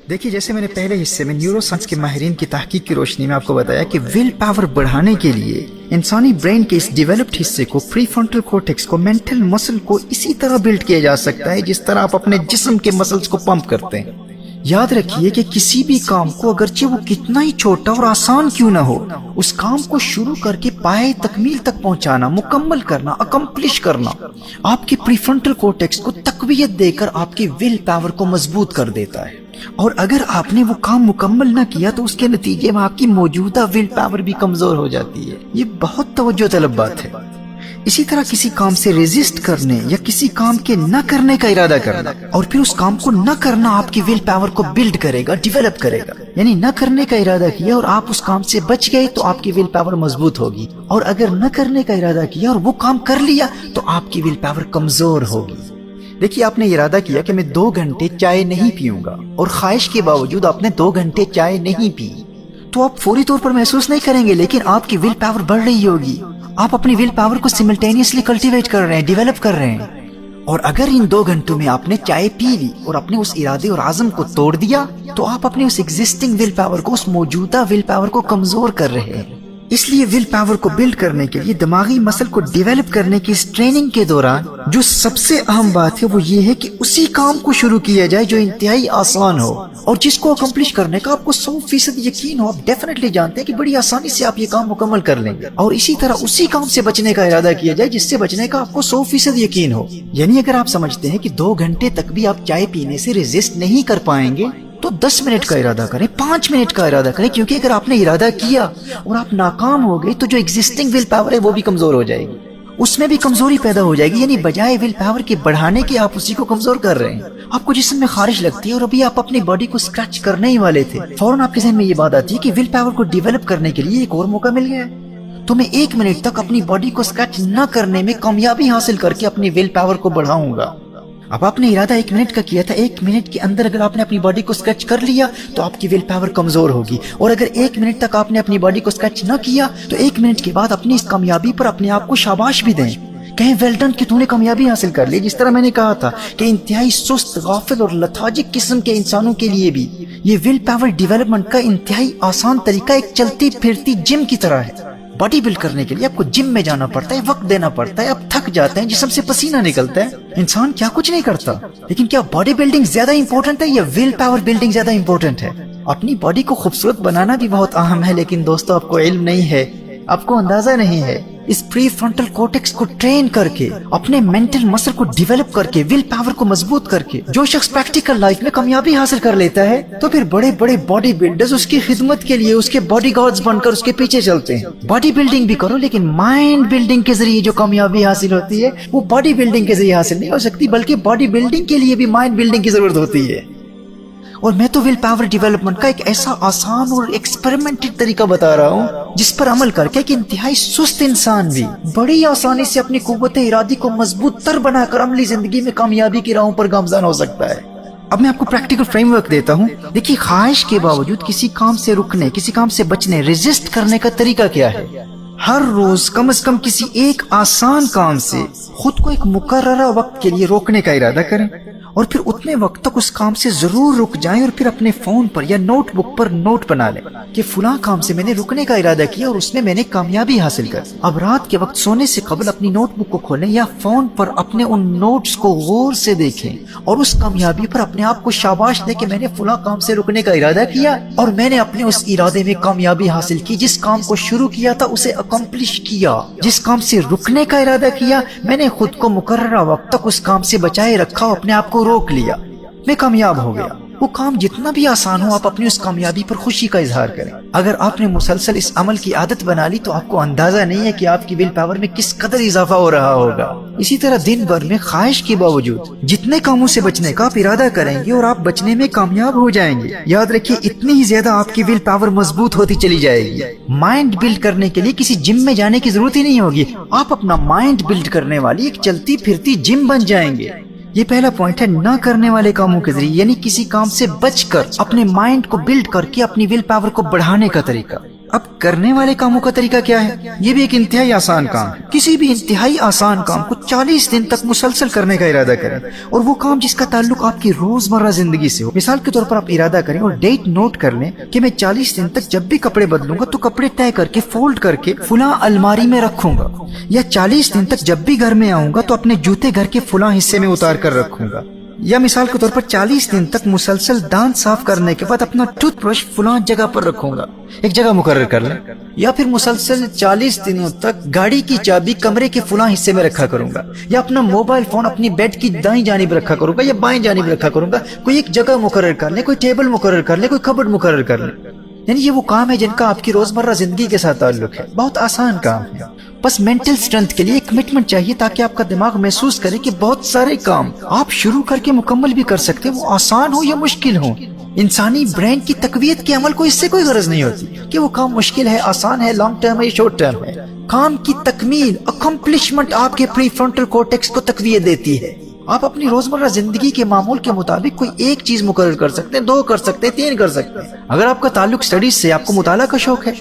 دیکھیے، جیسے میں نے پہلے حصے میں نیورو سائنس کے ماہرین کی تحقیق کی روشنی میں آپ کو بتایا کہ ول پاور بڑھانے کے لیے انسانی برین کے اس ڈیولپڈ حصے کو، پری فرنٹل کورٹیکس کو، مینٹل مسل کو اسی طرح بلڈ کیا جا سکتا ہے جس طرح آپ اپنے جسم کے مسلز کو پمپ کرتے ہیں۔ یاد رکھیے کہ کسی بھی کام کو، اگرچہ وہ کتنا ہی چھوٹا اور آسان کیوں نہ ہو، اس کام کو شروع کر کے پائے تکمیل تک پہنچانا، مکمل کرنا، اکمپلش کرنا، آپ کے پری فرنٹل کورٹیکس کو تقویت دے کر آپ کی ول پاور کو مضبوط کر دیتا ہے۔ اور اگر آپ نے وہ کام مکمل نہ کیا تو اس کے نتیجے میں آپ کی موجودہ ول پاور بھی کمزور ہو جاتی ہے۔ یہ بہت توجہ طلب بات ہے۔ اسی طرح کسی کام سے ریزسٹ کرنے یا کسی کام کے نہ کرنے کا ارادہ کرنا اور پھر اس کام کو نہ کرنا آپ کی ول پاور کو بلڈ کرے گا، ڈیولپ کرے گا۔ یعنی نہ کرنے کا ارادہ کیا اور آپ اس کام سے بچ گئے تو آپ کی ول پاور مضبوط ہوگی، اور اگر نہ کرنے کا ارادہ کیا اور وہ کام کر لیا تو آپ کی ول پاور کمزور ہوگی۔ دیکھیے، آپ نے ارادہ کیا کہ میں 2 گھنٹے چائے نہیں پیوں گا، اور خواہش کے باوجود آپ نے 2 گھنٹے چائے نہیں پی، تو آپ فوری طور پر محسوس نہیں کریں گے، لیکن آپ کی ول پاور بڑھ رہی ہوگی۔ آپ اپنی ول پاور کو سملٹینیسلی کلٹیویٹ کر رہے ہیں، ڈیولپ کر رہے ہیں۔ اور اگر ان 2 گھنٹوں میں آپ نے چائے پی لی اور اپنے اس ارادے اور عزم کو توڑ دیا تو آپ اپنے اس ایگزسٹنگ ول پاور کو، اس موجودہ ول پاور کو کمزور کر رہے ہیں۔ اس لیے ول پاور کو بلڈ کرنے کے لیے، دماغی مسل کو ڈیولپ کرنے کی اس ٹریننگ کے دوران جو سب سے اہم بات ہے وہ یہ ہے کہ اسی کام کو شروع کیا جائے جو انتہائی آسان ہو اور جس کو اکمپلش کرنے کا آپ کو 100% یقین ہو۔ آپ ڈیفینیٹلی جانتے ہیں کہ بڑی آسانی سے آپ یہ کام مکمل کر لیں گے، اور اسی طرح اسی کام سے بچنے کا ارادہ کیا جائے جس سے بچنے کا آپ کو 100% یقین ہو۔ یعنی اگر آپ سمجھتے ہیں کہ 2 گھنٹے تک بھی آپ چائے پینے سے ریزسٹ نہیں کر پائیں گے تو 10 منٹ کا ارادہ کریں، 5 منٹ کا ارادہ کریں، کیونکہ اگر آپ نے ارادہ کیا اور آپ ناکام ہو گئے تو جو ایگزسٹنگ ول پاور ہے وہ بھی کمزور ہو جائے گی، اس میں بھی کمزوری پیدا ہو جائے گی۔ یعنی بجائے ول پاور کے بڑھانے کے آپ اسی کو کمزور کر رہے ہیں۔ آپ کو جسم میں خارش لگتی ہے اور ابھی آپ اپنی باڈی کو اسکریچ کرنے ہی والے تھے، فوراً آپ کے ذہن میں یہ بات آتی ہے کہ ول پاور کو ڈیولپ کرنے کے لیے ایک اور موقع مل گیا ہے، تو میں 1 منٹ تک اپنی باڈی کو اسکریچ نہ کرنے میں کامیابی حاصل کر کے اپنی ول پاور کو بڑھاؤں گا۔ اب آپ نے ارادہ 1 منٹ کا کیا تھا، 1 منٹ کے اندر اگر آپ نے اپنی باڈی کو اسکریچ کر لیا تو آپ کی ول پاور کمزور ہوگی، اور اگر 1 منٹ تک آپ نے اپنی باڈی کو اسکریچ نہ کیا تو 1 منٹ کے بعد اپنی اس کامیابی پر اپنے آپ کو شاباش بھی دیں، کہیں ویل ڈن کہ تو نے کامیابی حاصل کر لی۔ جس طرح میں نے کہا تھا کہ انتہائی سست، غافل اور لتھارجک قسم کے انسانوں کے لیے بھی یہ ول پاور ڈیولپمنٹ کا انتہائی آسان طریقہ ایک چلتی پھرتی جم کی طرح ہے۔ باڈی بلڈ کرنے کے لیے آپ کو جم میں جانا پڑتا ہے، وقت دینا پڑتا ہے، آپ تھک جاتے ہیں، جسم سے پسینہ نکلتا ہے، انسان کیا کچھ نہیں کرتا۔ لیکن کیا باڈی بلڈنگ زیادہ امپورٹنٹ ہے یا ول پاور بلڈنگ زیادہ امپورٹنٹ ہے؟ اپنی باڈی کو خوبصورت بنانا بھی بہت اہم ہے، لیکن دوستو آپ کو علم نہیں ہے، آپ کو اندازہ نہیں ہے۔ اس پری فرنٹل کورٹیکس کو ٹرین کر کے، اپنے مینٹل مسل کو ڈیولپ کر کے، ول پاور کو مضبوط کر کے جو شخص پریکٹیکل لائف میں کامیابی حاصل کر لیتا ہے تو پھر بڑے بڑے باڈی بلڈرز اس کی خدمت کے لیے، اس کے باڈی گارڈز بن کر اس کے پیچھے چلتے ہیں۔ باڈی بلڈنگ بھی کرو، لیکن مائنڈ بلڈنگ کے ذریعے جو کامیابی حاصل ہوتی ہے وہ باڈی بلڈنگ کے ذریعے حاصل نہیں ہو سکتی، بلکہ باڈی بلڈنگ کے لیے بھی مائنڈ بلڈنگ کی ضرورت ہوتی ہے۔ اور میں تو ول پاور ڈیولپمنٹ کا ایک ایسا آسان اور ایکسپیریمنٹڈ طریقہ بتا رہا ہوں جس پر عمل کر کے ایک انتہائی سست انسان بھی بڑی آسانی سے اپنی قوت ارادی کو مضبوط تر بنا کر عملی زندگی میں کامیابی کی راہوں پر گامزن ہو سکتا ہے۔ اب میں آپ کو پریکٹیکل فریم ورک دیتا ہوں۔ دیکھیے، خواہش کے باوجود کسی کام سے رکنے، کسی کام سے بچنے، ریزسٹ کرنے کا طریقہ کیا ہے؟ ہر روز کم از کم کسی ایک آسان کام سے خود کو ایک مقررہ وقت کے لیے روکنے کا ارادہ کریں، اور پھر اتنے وقت تک اس کام سے ضرور رک جائیں، اور پھر اپنے فون پر یا نوٹ بک پر نوٹ بنا لیں کہ فلاں کام سے میں نے رکنے کا ارادہ کیا اور اس میں نے کامیابی حاصل کر۔ اب رات کے وقت سونے سے قبل اپنی نوٹ بک کو کھولیں یا فون پر اپنے ان نوٹس کو غور سے دیکھیں اور اس کامیابی پر اپنے آپ کو شاباش دیں کہ میں نے فلاں کام سے رکنے کا ارادہ کیا اور میں نے اپنے اس ارادے میں کامیابی حاصل کی۔ جس کام کو شروع کیا تھا اسے اکمپلش کیا، جس کام سے رکنے کا ارادہ کیا میں نے خود کو مقررہ وقت تک اس کام سے بچائے رکھا، اپنے آپ کو روک لیا، میں کامیاب ہو گیا۔ وہ کام جتنا بھی آسان ہو آپ اپنی اس کامیابی پر خوشی کا اظہار کریں۔ اگر آپ نے مسلسل اس عمل کی عادت بنا لی تو آپ کو اندازہ نہیں ہے کہ آپ کی ول پاور میں کس قدر اضافہ ہو رہا ہوگا۔ اسی طرح دن بھر میں خواہش کے باوجود جتنے کاموں سے بچنے کا آپ ارادہ کریں گے اور آپ بچنے میں کامیاب ہو جائیں گے، یاد رکھیے اتنی ہی زیادہ آپ کی ول پاور مضبوط ہوتی چلی جائے گی۔ مائنڈ بلڈ کرنے کے لیے کسی جم میں جانے کی ضرورت ہی نہیں ہوگی، آپ اپنا مائنڈ بلڈ کرنے والی ایک چلتی پھرتی جم بن جائیں گے۔ یہ پہلا پوائنٹ ہے نہ کرنے والے کاموں کے ذریعے، یعنی کسی کام سے بچ کر اپنے مائنڈ کو بلڈ کر کے اپنی ول پاور کو بڑھانے کا طریقہ۔ اب کرنے والے کاموں کا طریقہ کیا ہے؟ یہ بھی ایک انتہائی آسان کام ہے. کسی بھی انتہائی آسان کام کو 40 دن تک مسلسل کرنے کا ارادہ کریں، اور وہ کام جس کا تعلق آپ کی روزمرہ زندگی سے ہو. مثال کے طور پر آپ ارادہ کریں اور ڈیٹ نوٹ کر لیں کہ میں 40 دن تک جب بھی کپڑے بدلوں گا تو کپڑے طے کر کے فولڈ کر کے فلاں الماری میں رکھوں گا، یا 40 دن تک جب بھی گھر میں آؤں گا تو اپنے جوتے گھر کے فلاں حصے میں اتار کر رکھوں گا، یا مثال کے طور پر 40 دن تک مسلسل دانت صاف کرنے کے بعد اپنا ٹوتھ برش فلاں جگہ پر رکھوں گا. ایک جگہ مقرر کر لیں. یا پھر مسلسل 40 دنوں تک گاڑی کی چابی کمرے کے فلاں حصے میں رکھا کروں گا، یا اپنا موبائل فون اپنی بیڈ کی دائیں جانب رکھا کروں گا یا بائیں جانب رکھا کروں گا. کوئی ایک جگہ مقرر کر لیں، کوئی ٹیبل مقرر کر لیں، کوئی کبڈ مقرر کر لیں. یعنی یہ وہ کام ہے جن کا آپ کی روزمرہ زندگی کے ساتھ تعلق ہے. بہت آسان کام ہے. بس مینٹل سٹرینتھ کے لیے کمٹمنٹ چاہیے تاکہ آپ کا دماغ محسوس کرے کہ بہت سارے کام آپ شروع کر کے مکمل بھی کر سکتے ہیں، وہ آسان ہو یا مشکل ہو. انسانی برین کی تقویت کے عمل کو اس سے کوئی غرض نہیں ہوتی کہ وہ کام مشکل ہے، آسان ہے، لانگ ٹرم ہے یا شارٹ ٹرم ہے. کام کی تکمیل، اکمپلشمنٹ آپ کے پری فرنٹل کورٹیکس کو تقویت دیتی ہے. آپ اپنی روزمرہ زندگی کے معمول کے مطابق کوئی ایک چیز مقرر کر سکتے ہیں، 2 کر سکتے ہیں، 3 کر سکتے ہیں. اگر آپ کا تعلق اسٹڈیز سے، آپ کو مطالعہ کا شوق ہے،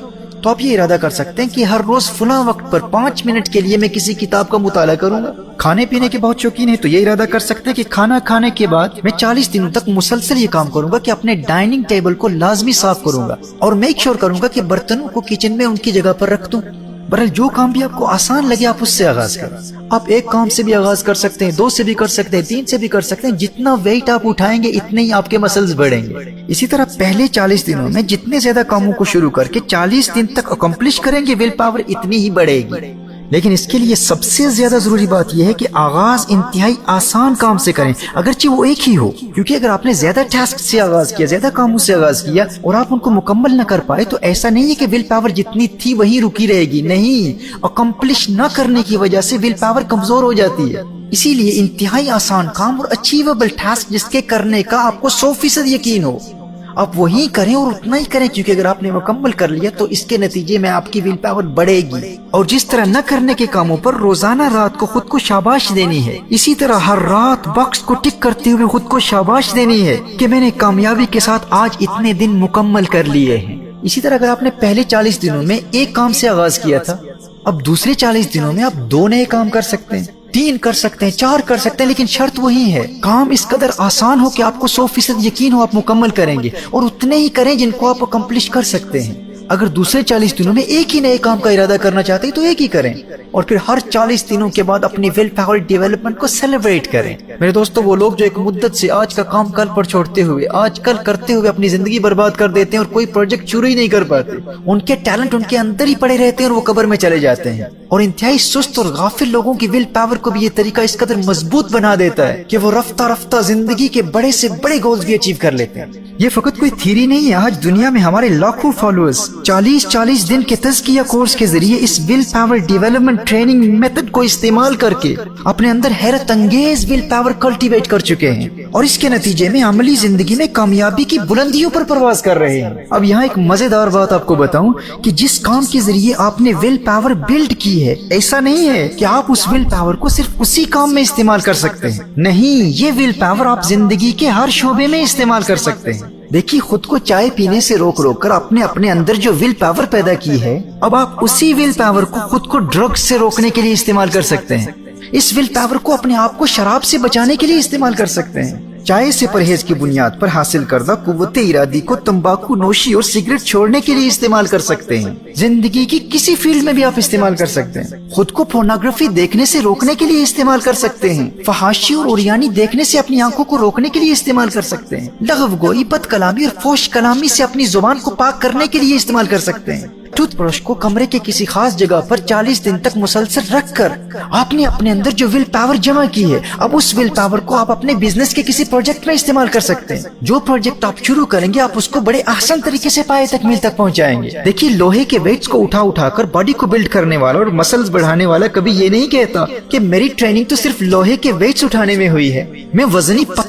تو آپ یہ ارادہ کر سکتے ہیں کہ ہر روز فلاں وقت پر 5 منٹ کے لیے میں کسی کتاب کا مطالعہ کروں گا. کھانے پینے کے بہت شوقین ہیں تو یہ ارادہ کر سکتے ہیں کہ کھانا کھانے کے بعد میں 40 دنوں تک مسلسل یہ کام کروں گا کہ اپنے ڈائننگ ٹیبل کو لازمی صاف کروں گا اور میک شور کروں گا کہ برتنوں کو کچن میں ان کی جگہ پر رکھ دوں. برحال جو کام بھی آپ کو آسان لگے آپ اس سے آغاز کریں. آپ ایک کام سے بھی آغاز کر سکتے ہیں، 2 سے بھی کر سکتے ہیں، 3 سے بھی کر سکتے ہیں. جتنا ویٹ آپ اٹھائیں گے اتنے ہی آپ کے مسلز بڑھیں گے. اسی طرح پہلے 40 دنوں میں جتنے زیادہ کاموں کو شروع کر کے 40 دن تک اکمپلش کریں گے، ول پاور اتنی ہی بڑھے گی. لیکن اس کے لیے سب سے زیادہ ضروری بات یہ ہے کہ آغاز انتہائی آسان کام سے کریں، اگرچہ وہ ایک ہی ہو. کیونکہ اگر آپ نے زیادہ ٹاسک سے آغاز کیا، زیادہ کاموں سے آغاز کیا اور آپ ان کو مکمل نہ کر پائے تو ایسا نہیں ہے کہ ول پاور جتنی تھی وہی رکی رہے گی. نہیں، اکمپلش نہ کرنے کی وجہ سے ول پاور کمزور ہو جاتی ہے. اسی لیے انتہائی آسان کام اور اچیویبل ٹاسک جس کے کرنے کا آپ کو 100% یقین ہو، آپ وہی کریں اور اتنا ہی کریں. کیونکہ اگر آپ نے مکمل کر لیا تو اس کے نتیجے میں آپ کی ول پاور بڑھے گی. اور جس طرح نہ کرنے کے کاموں پر روزانہ رات کو خود کو شاباش دینی ہے، اسی طرح ہر رات باکس کو ٹک کرتے ہوئے خود کو شاباش دینی ہے کہ میں نے کامیابی کے ساتھ آج اتنے دن مکمل کر لیے ہیں. اسی طرح اگر آپ نے پہلے 40 دنوں میں ایک کام سے آغاز کیا تھا، اب دوسرے 40 دنوں میں آپ 2 نئے کام کر سکتے ہیں، 3 کر سکتے ہیں، 4 کر سکتے ہیں. لیکن شرط وہی ہے، کام اس قدر آسان ہو کہ آپ کو 100% یقین ہو آپ مکمل کریں گے، اور اتنے ہی کریں جن کو آپ اکمپلش کر سکتے ہیں. اگر دوسرے 40 دنوں میں ایک ہی نئے کام کا ارادہ کرنا چاہتے ہیں تو ایک ہی کریں، اور پھر ہر 40 دنوں کے بعد اپنی ول پاور ڈیولپمنٹ کو سیلیبریٹ کریں. میرے دوستو، وہ لوگ جو ایک مدت سے آج کا کام کل پر چھوڑتے ہوئے، آج کل کرتے ہوئے اپنی زندگی برباد کر دیتے ہیں اور کوئی پروجیکٹ شروع ہی نہیں کر پاتے، ان کے ٹیلنٹ ان کے اندر ہی پڑے رہتے ہیں اور وہ قبر میں چلے جاتے ہیں. اور انتہائی سست اور غافل لوگوں کی ول پاور کو بھی یہ طریقہ اس قدر مضبوط بنا دیتا ہے کہ وہ رفتہ رفتہ زندگی کے بڑے سے بڑے گولز بھی اچیو کر لیتے ہیں. یہ فقط کوئی تھیوری نہیں ہے. آج دنیا میں ہمارے لاکھوں فالوورز 40 دن کے تزکیہ کورس کے ذریعے اس will power development training method کو استعمال کر کے اپنے اندر حیرت انگیز ول پاور کلٹیویٹ کر چکے ہیں، اور اس کے نتیجے میں عملی زندگی میں کامیابی کی بلندیوں پر پرواز کر رہے ہیں. اب یہاں ایک مزیدار بات آپ کو بتاؤں کہ جس کام کے ذریعے آپ نے ول پاور بلڈ کی ہے، ایسا نہیں ہے کہ آپ اس ول پاور کو صرف اسی کام میں استعمال کر سکتے ہیں. نہیں، یہ ول پاور آپ زندگی کے ہر شعبے میں استعمال کر سکتے ہیں. دیکھیے، خود کو چائے پینے سے روک کر آپ نے اپنے اندر جو ول پاور پیدا کی ہے، اب آپ اسی ول پاور کو خود کو ڈرگ سے روکنے کے لیے استعمال کر سکتے ہیں. اس ول پاور کو اپنے آپ کو شراب سے بچانے کے لیے استعمال کر سکتے ہیں. چائے سے پرہیز کی بنیاد پر حاصل کردہ قوت ارادی کو تمباکو نوشی اور سگریٹ چھوڑنے کے لیے استعمال کر سکتے ہیں. زندگی کی کسی فیلڈ میں بھی آپ استعمال کر سکتے ہیں. خود کو پورنوگرافی دیکھنے سے روکنے کے لیے استعمال کر سکتے ہیں. فحاشی اور اوریانی دیکھنے سے اپنی آنکھوں کو روکنے کے لیے استعمال کر سکتے ہیں. لغو گوئی، بد کلامی اور فحش کلامی سے اپنی زبان کو پاک کرنے کے لیے استعمال کر سکتے ہیں. ٹوتھ برش کو کمرے کے کسی خاص جگہ پر 40 دن تک مسلسل رکھ کر آپ نے اپنے اندر جو ول پاور جمع کی ہے، اب اس ول پاور کو آپ اپنے بزنس کے کسی پروجیکٹ میں استعمال کر سکتے ہیں. جو پروجیکٹ آپ شروع کریں گے، آپ اس کو بڑے احسن طریقے سے پائے تکمیل تک پہنچائیں گے. دیکھیے، لوہے کے ویٹس کو اٹھا کر باڈی کو بلڈ کرنے والا اور مسلز بڑھانے والا کبھی یہ نہیں کہتا کہ میری ٹریننگ تو صرف لوہے کے ویٹس اٹھانے میں ہوئی ہے، میں وزنی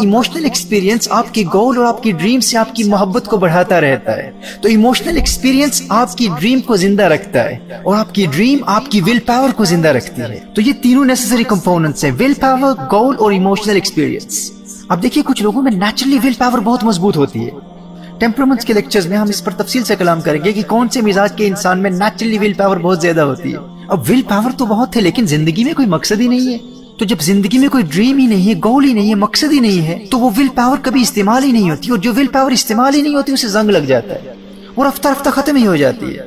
ایموشنل ایکسپیرینس آپ کے گول اور آپ کی ڈریم سے آپ کی محبت کو بڑھاتا رہتا ہے. تو ایموشنل ایکسپیرینس آپ کی ڈریم کو زندہ رکھتا ہے اور آپ کی ڈریم آپ کی ول پاور کو زندہ رکھتی ہے. تو یہ تینوں نیسیسری کمپوننٹس ہیں، ول پاور، گول اور ایموشنل ایکسپیرینس. اب دیکھیے کچھ لوگوں میں نیچرلی ول پاور بہت مضبوط ہوتی ہے. ٹیمپرامنٹس کے لیکچرز میں ہم اس پر تفصیل سے کلام کریں گے کہ کون سے مزاج کے انسان میں نیچرلی ول پاور بہت زیادہ ہوتی ہے. اب ول پاور تو بہت ہے لیکن زندگی میں کوئی مقصد ہی نہیں ہے. تو جب زندگی میں کوئی ڈریم ہی نہیں ہے، گول ہی نہیں ہے، مقصد ہی نہیں ہے، تو وہ ول پاور کبھی استعمال ہی نہیں ہوتی. اور جو ول پاور استعمال ہی نہیں ہوتی اسے زنگ لگ جاتا ہے اور رفتہ رفتہ ختم ہی ہو جاتی ہے.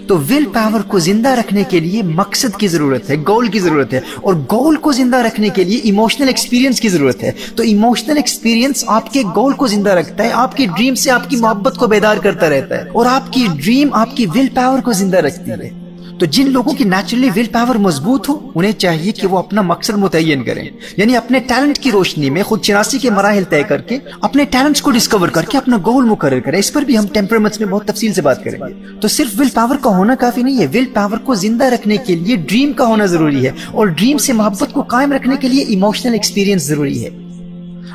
تو ول پاور کو زندہ رکھنے کے لیے مقصد کی ضرورت ہے، گول کی ضرورت ہے، اور گول کو زندہ رکھنے کے لیے ایموشنل ایکسپیرینس کی ضرورت ہے. تو ایموشنل ایکسپیرینس آپ کے گول کو زندہ رکھتا ہے، آپ کی ڈریم سے آپ کی محبت کو بیدار کرتا رہتا ہے، اور آپ کی ڈریم آپ کی ول پاور کو زندہ رکھتی ہے. تو جن لوگوں کی نیچرلی ول پاور مضبوط ہو انہیں چاہیے کہ وہ اپنا مقصد متعین کریں، یعنی اپنے ٹیلنٹ کی روشنی میں خود شناسی کے مراحل طے کر کے اپنے ٹیلنٹس کو ڈسکور کر کے اپنا گول مقرر کریں. اس پر بھی ہم ٹیمپرامنٹس میں بہت تفصیل سے بات کریں گے. تو صرف ول پاور کا ہونا کافی نہیں ہے، ول پاور کو زندہ رکھنے کے لیے ڈریم کا ہونا ضروری ہے، اور ڈریم سے محبت کو قائم رکھنے کے لیے ایموشنل ایکسپیرینس ضروری ہے.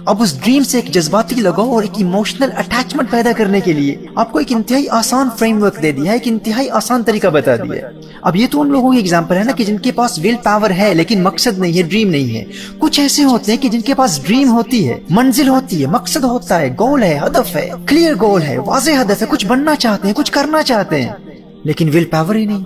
اب اس ڈریم سے ایک جذباتی لگاؤ اور ایک ایموشنل اٹیچمنٹ پیدا کرنے کے لیے آپ کو ایک انتہائی آسان فریم ورک دے دیا ہے، ایک انتہائی آسان طریقہ بتا دیا ہے. اب یہ تو ان لوگوں کی ایگزامپل ہے نا کہ جن کے پاس ول پاور ہے لیکن مقصد نہیں ہے، ڈریم نہیں ہے. کچھ ایسے ہوتے ہیں کہ جن کے پاس ڈریم ہوتی ہے، منزل ہوتی ہے، مقصد ہوتا ہے، گول ہے، ہدف ہے، کلیئر گول ہے، واضح ہدف ہے، کچھ بننا چاہتے ہیں، کچھ کرنا چاہتے ہیں، لیکن ول پاور ہی نہیں.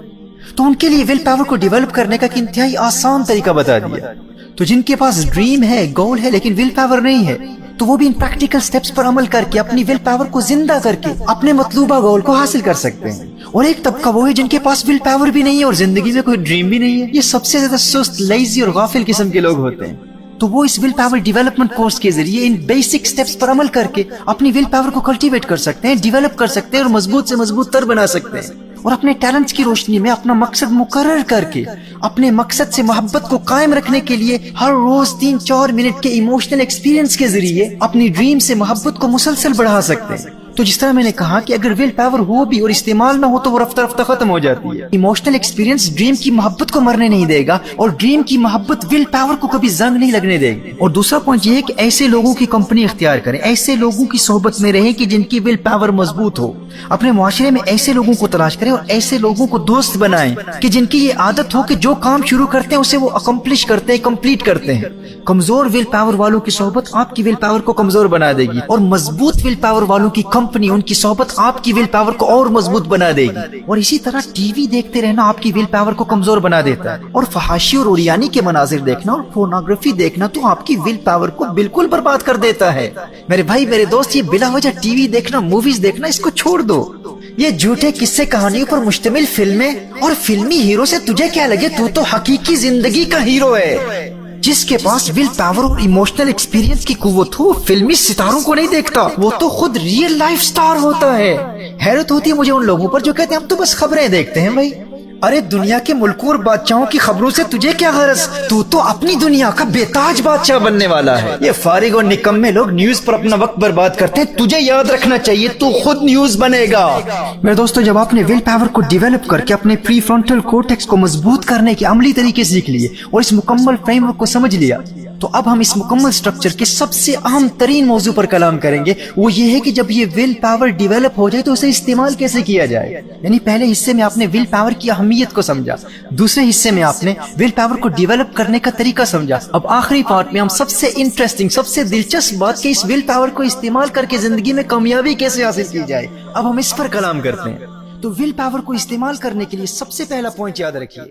تو ان کے لیے ول پاور کو ڈیولپ کرنے کا ایک انتہائی آسان طریقہ بتا دیا. تو جن کے پاس ڈریم ہے، گول ہے لیکن ول پاور نہیں ہے، تو وہ بھی ان پریکٹیکل سٹیپس پر عمل کر کے اپنی ول پاور کو زندہ کر کے اپنے مطلوبہ گول کو حاصل کر سکتے ہیں. اور ایک طبقہ وہ ہے جن کے پاس ول پاور بھی نہیں ہے اور زندگی میں کوئی ڈریم بھی نہیں ہے. یہ سب سے زیادہ سست، لیزی اور غافل قسم کے لوگ ہوتے ہیں. تو وہ اس ول پاور ڈیولپمنٹ کورس کے ذریعے ان بیسک سٹیپس پر عمل کر کے اپنی ول پاور کو کلٹیویٹ کر سکتے ہیں، ڈیولپ کر سکتے ہیں اور مضبوط سے مضبوط تر بنا سکتے ہیں. اور اپنے ٹیلنٹس کی روشنی میں اپنا مقصد مقرر کر کے اپنے مقصد سے محبت کو قائم رکھنے کے لیے ہر روز 3-4 منٹ کے ایموشنل ایکسپیرینس کے ذریعے اپنی ڈریم سے محبت کو مسلسل بڑھا سکتے ہیں. تو جس طرح میں نے کہا کہ اگر ول پاور ہو بھی اور استعمال نہ ہو تو وہ رفتہ رفتہ ختم ہو جاتی ہے. ایموشنل ایکسپیرینس ڈریم کی محبت کو مرنے نہیں دے گا اور ڈریم کی محبت ول پاور کو کبھی زنگ نہیں لگنے دے گی. اور دوسرا پوائنٹ یہ ہے کہ ایسے لوگوں کی کمپنی اختیار کریں، ایسے لوگوں کی صحبت میں رہیں کہ جن کی ول پاور مضبوط ہو. اپنے معاشرے میں ایسے لوگوں کو تلاش کریں اور ایسے لوگوں کو دوست بنائیں کہ جن کی یہ عادت ہو کہ جو کام شروع کرتے ہیں اسے وہ اکمپلش کرتے ہیں، کمپلیٹ کرتے ہیں. کمزور ول پاور والوں کی صحبت آپ کی ول پاور کو کمزور بنا دے گی، اور مضبوط ول پاور والوں کی کمپنی، ان کی صحبت آپ کی ول پاور کو اور مضبوط بنا دے گی. اور اسی طرح ٹی وی دیکھتے رہنا آپ کی ول پاور کو کمزور بنا دیتا ہے، اور فحاشی اور اوریانی کے مناظر دیکھنا اور پورنوگرافی دیکھنا تو آپ کی ول پاور کو بالکل برباد کر دیتا ہے. میرے بھائی، میرے دوست، یہ بلا وجہ ٹی وی دیکھنا، موویز دیکھنا، اس کو چھوڑ دو. یہ جھوٹے قصے کہانیوں پر مشتمل فلمیں اور فلمی ہیرو سے تجھے کیا لگے؟ تو حقیقی زندگی کا ہیرو ہے. جس کے پاس ول پاور اور ایموشنل ایکسپیرینس کی قوت ہو فلمی ستاروں کو نہیں دیکھتا، وہ تو خود ریئل لائف سٹار ہوتا ہے. حیرت ہوتی ہے مجھے ان لوگوں پر جو کہتے ہیں ہم تو بس خبریں دیکھتے ہیں. بھائی، ارے دنیا کے ملکوں اور بادشاہوں کی خبروں سے تجھے کیا غرض؟ تو اپنی دنیا کا بے تاج بادشاہ بننے والا ہے. یہ فارغ اور نکمے لوگ نیوز پر اپنا وقت برباد کرتے ہیں. تجھے یاد رکھنا چاہیے تو خود نیوز بنے گا. میرے دوستو، جب آپ نے ول پاور کو ڈیولپ کر کے اپنے پری فرنٹل کورٹیکس کو مضبوط کرنے کے عملی طریقے سیکھ لیے اور اس مکمل فریم ورک کو سمجھ لیا، تو اب ہم اس مکمل سٹرکچر کے سب سے اہم ترین موضوع پر کلام کریں گے. وہ یہ ہے کہ جب یہ ول پاور ڈیولپ ہو جائے تو اسے استعمال کیسے کیا جائے. یعنی پہلے حصے میں آپ نے ول پاور کی اہمیت کو سمجھا، دوسرے حصے میں آپ نے ول پاور کو ڈیولپ کرنے کا طریقہ سمجھا. اب آخری پارٹ میں ہم سب سے انٹرسٹنگ، سب سے دلچسپ بات کہ اس ول پاور کو استعمال کر کے زندگی میں کامیابی کیسے حاصل کی جائے، اب ہم اس پر کلام کرتے ہیں. تو ول پاور کو استعمال کرنے کے لیے سب سے پہلا پوائنٹ یاد رکھیے،